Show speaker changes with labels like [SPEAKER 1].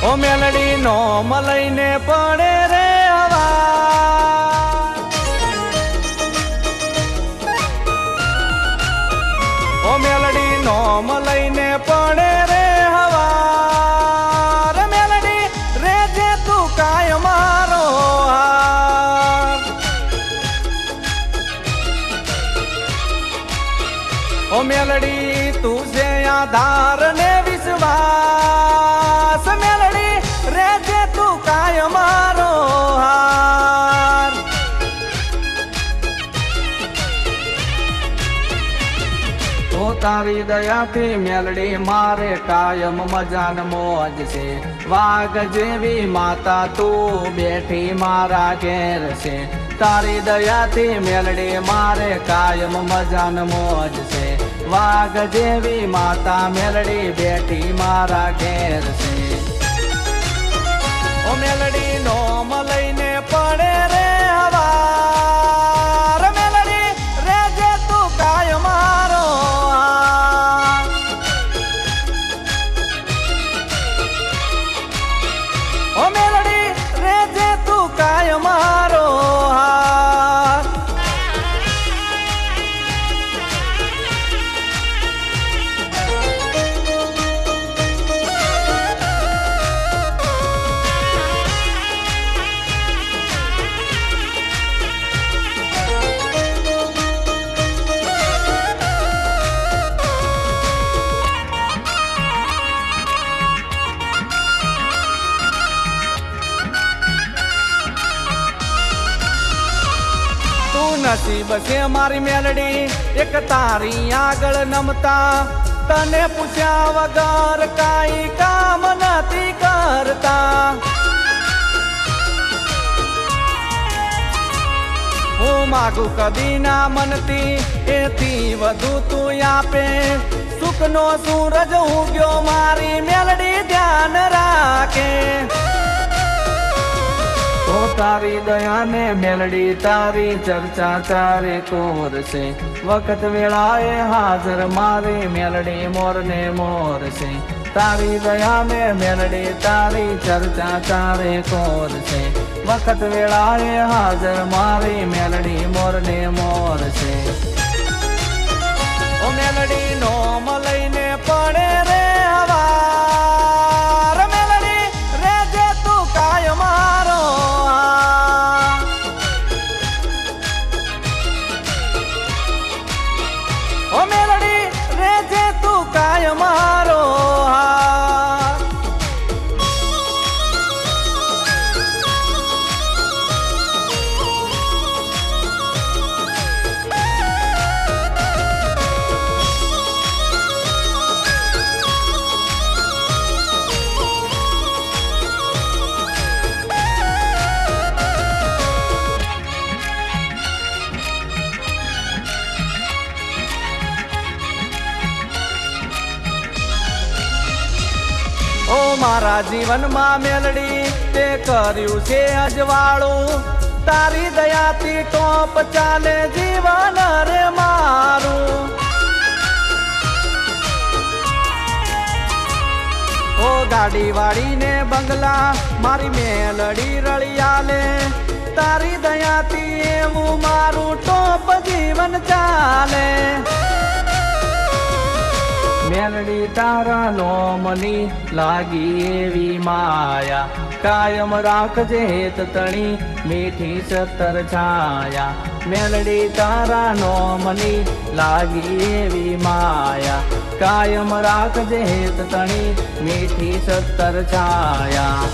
[SPEAKER 1] ઓ મેલડી નો મલઈને પડે રે હવા, ઓ મેલડી નો મલઈને પડે રે હવા, રે મેલડી રે જે તું કાય મારો હાર, ઓ મેલડી તું છે આધાર ને વિશ્વાસ, મેલડી રે જે તું કાય મારો હાર, તો તારી દયાથી મેલડી મારે કાયમ મજાન મોજ છે, વાઘ જેવી માતા તું બેઠી મારા ઘેર છે, તારી દયાથી મેલડી મારે કાયમ મજાન મોજ છે, વાઘ જેવી માતા મેલડી બેઠી મારા ઘેર છે, ઓ મેલડી નો મલઈને પડે રે હવા, રે મેલડી રે જે તું કાય મારો હાર, ઓ મેલડી રે જે તું કાય મારો હાર, નસીબ છે મારી મેલડી એક તારી આગળ નમતા, તને પૂછ્યા વગર કાઈ કામ નથી કરતા, હું માગું કદી ના મનતી એથી વધુ તું આપે, સુખનો સૂરજ ઉગ્યો મારી મેલડી ધ્યાન રાખે, તો તારી દયાને મેલડી તારી ચર્ચા ચારે કોર છે, વખત વેળાએ હાજર મારી મેલડી મોરને મોર છે, તારી દયાને મેલડી તારી ચર્ચા ચારે કોર છે, વખત વેળાએ હાજર મારી મેલડી મોરને મોર છે, ઓ મેલડી નો મલઈને પડે રે હવા, રે મેલડી રે જે તું કાય મારો હાર, ઓ મેલડી રે જે તું કાય મારો હાર, ઓ મારા જીવનમાં મેલડી તે કર્યું છે અજવાળું, તારી દયાથી ટોપ ચાલે જીવન રે મારું, ઓ ગાડી વાળીને બંગલા મારી મેલડી રળિયાલે, તારી દયાથી એવું મારું ટોપ જીવન ચાલે, મેલડી તારા નોમની લાગી એવી માયા, કાયમ રાખજે હેત તણી મીઠી સતર છાયા, મેલડી તારા નોમની લાગી એવી માયા, કાયમ રાખજે હેત તણી મીઠી સતર છાયા.